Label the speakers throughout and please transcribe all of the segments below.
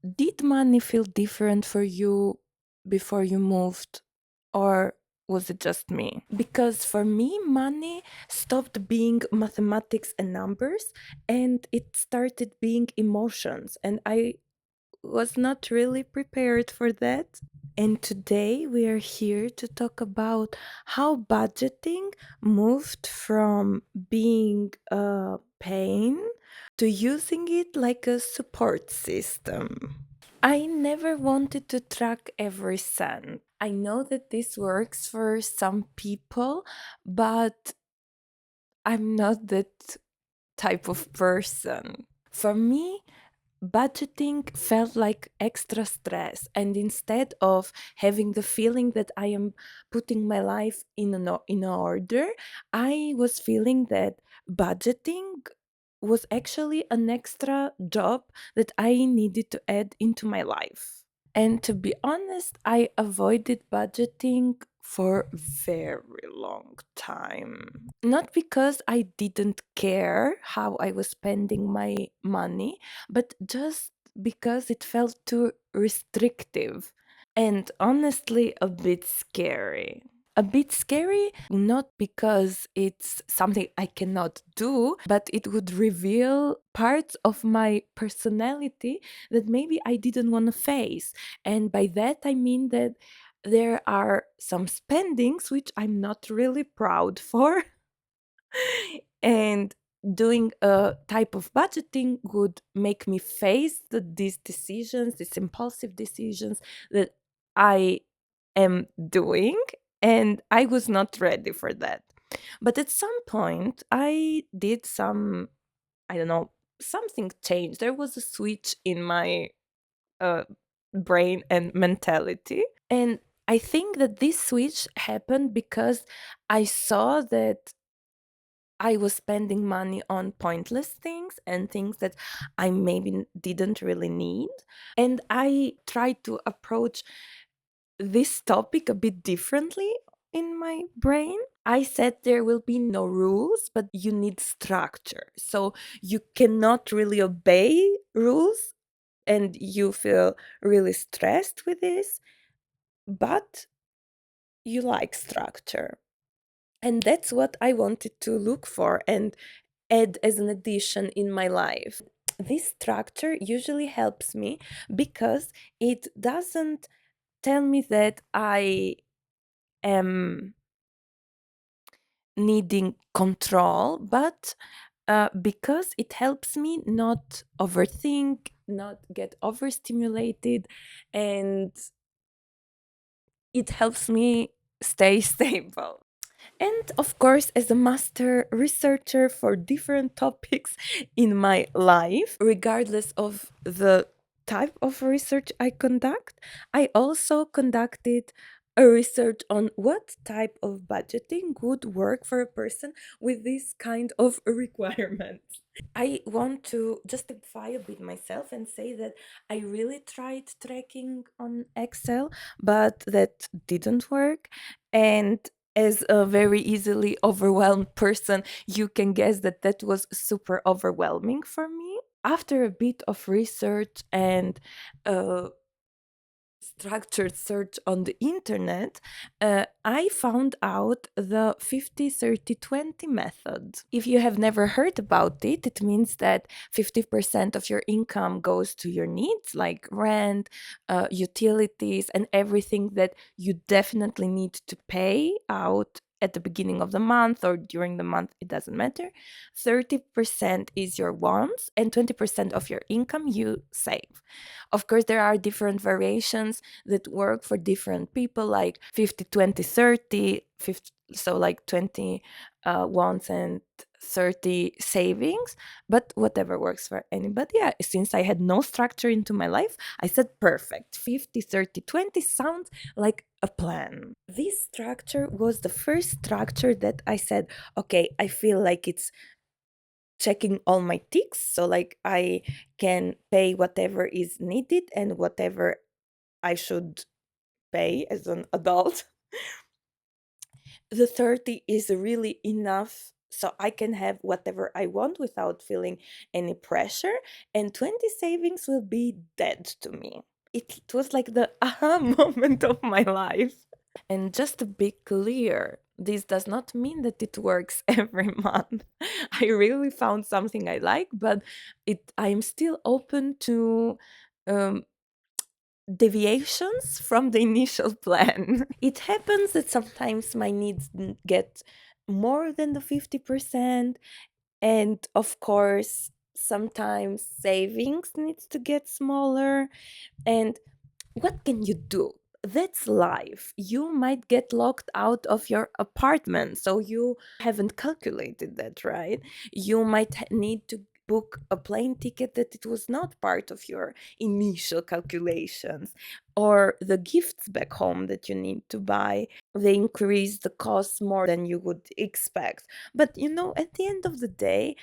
Speaker 1: Did money feel different for you before you moved, or was it just me? Because for me, money stopped being mathematics and numbers and it started being emotions. And I was not really prepared for that. And today we are here to talk about how budgeting moved from being a pain to using it like a support system. I never wanted to track every cent. I know that this works for some people, but I'm not that type of person. For me, budgeting felt like extra stress, and instead of having the feeling that I am putting my life in order, I was feeling that budgeting was actually an extra job that I needed to add into my life. And to be honest, I avoided budgeting for very long time. Not because I didn't care how I was spending my money, but just because it felt too restrictive and honestly a bit scary. A bit scary, not because it's something I cannot do, but it would reveal parts of my personality that maybe I didn't want to face. And by that, I mean that there are some spendings which I'm not really proud for. And doing a type of budgeting would make me face these decisions, these impulsive decisions that I am doing, and I was not ready for that. But at some point I did some, I don't know, something changed. There was a switch in my uh, brain and mentality, and I think that this switch happened because I saw that I was spending money on pointless things and things that I maybe didn't really need. And I tried to approach this topic a bit differently in my brain. I said there will be no rules, but you need structure. So you cannot really obey rules and you feel really stressed with this, but you like structure. And that's what I wanted to look for and add as an addition in my life. This structure usually helps me because it doesn't tell me that I am needing control, but because it helps me not overthink, not get overstimulated, and it helps me stay stable. And of course, as a master researcher for different topics in my life, regardless of the type of research I conduct, I also conducted a research on what type of budgeting would work for a person with this kind of requirements. I want to justify a bit myself and say that I really tried tracking on Excel, but that didn't work. And as a very easily overwhelmed person, you can guess that that was super overwhelming for me. After a bit of research and uh, structured search on the internet, I found out the 50-30-20 method. If you have never heard about it, it means that 50% of your income goes to your needs like rent, utilities, and everything that you definitely need to pay out at the beginning of the month or during the month, it doesn't matter. 30% is your wants, and 20% of your income you save. Of course, there are different variations that work for different people, like 50, 20, 30, 50, so like 20 wants and 30 savings, but whatever works for anybody. Yeah, since I had no structure into my life, I said perfect. 50, 30, 20 sounds like a plan. This structure was the first structure that I said, okay, I feel like it's checking all my ticks. So, like, I can pay whatever is needed and whatever I should pay as an adult. The 30 is really enough so I can have whatever I want without feeling any pressure, and 20 savings will be dead to me. It was like the aha moment of my life. And just to be clear, this does not mean that it works every month. I really found something I like, but I'm still open to um, deviations from the initial plan. It happens that sometimes my needs get more than the 50%, and of course, sometimes savings needs to get smaller. And what can you do? That's life. You might get locked out of your apartment, so you haven't calculated that, right? You might need to book a plane ticket that it was not part of your initial calculations, or the gifts back home that you need to buy, they increase the cost more than you would expect. But at the end of the day,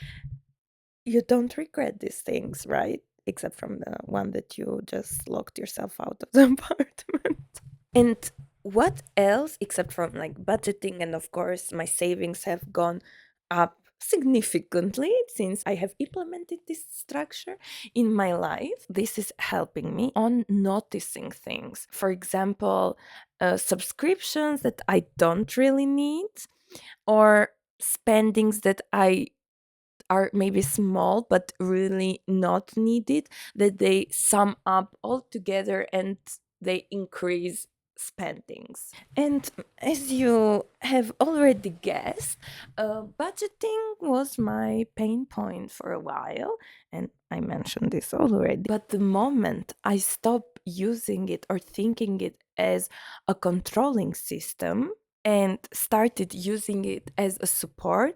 Speaker 1: you don't regret these things, right? Except from the one that you just locked yourself out of the apartment. And what else, except from like budgeting, and of course, my savings have gone up significantly since I have implemented this structure in my life. This is helping me on noticing things. For example, subscriptions that I don't really need, or spendings that I are maybe small but really not needed, that they sum up all together and they increase spendings. And as you have already guessed, budgeting was my pain point for a while, and I mentioned this already. But the moment I stopped using it or thinking it as a controlling system and started using it as a support,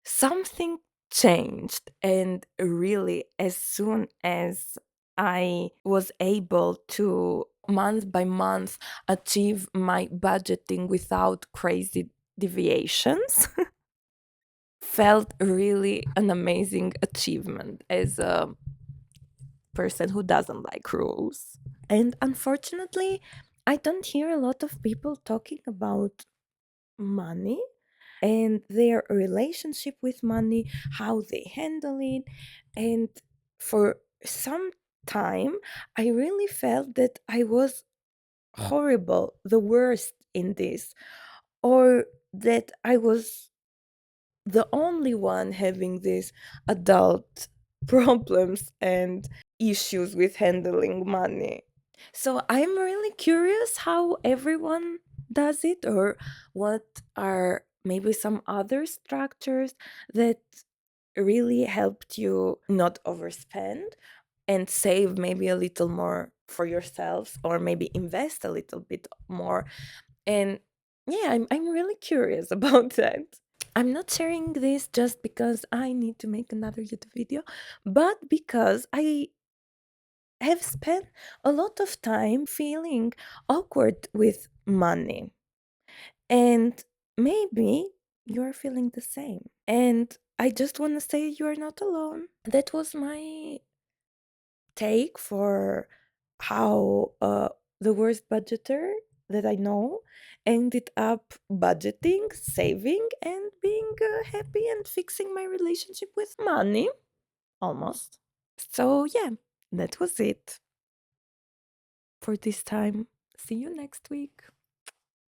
Speaker 1: something changed. And really, as soon as I was able to month by month achieve my budgeting without crazy deviations, felt really an amazing achievement as a person who doesn't like rules. And unfortunately, I don't hear a lot of people talking about money and their relationship with money, how they handle it. And for some time, I really felt that I was horrible, the worst in this, or that I was the only one having these adult problems and issues with handling money. So I'm really curious how everyone does it, or what are maybe some other structures that really helped you not overspend and save maybe a little more for yourselves, or maybe invest a little bit more. And yeah, I'm really curious about that. I'm not sharing this just because I need to make another YouTube video, but because I have spent a lot of time feeling awkward with money. And maybe you're feeling the same. And I just want to say you're not alone. That was my take for how the worst budgeter that I know ended up budgeting, saving, and being happy and fixing my relationship with money. Almost. So, yeah, that was it for this time. See you next week.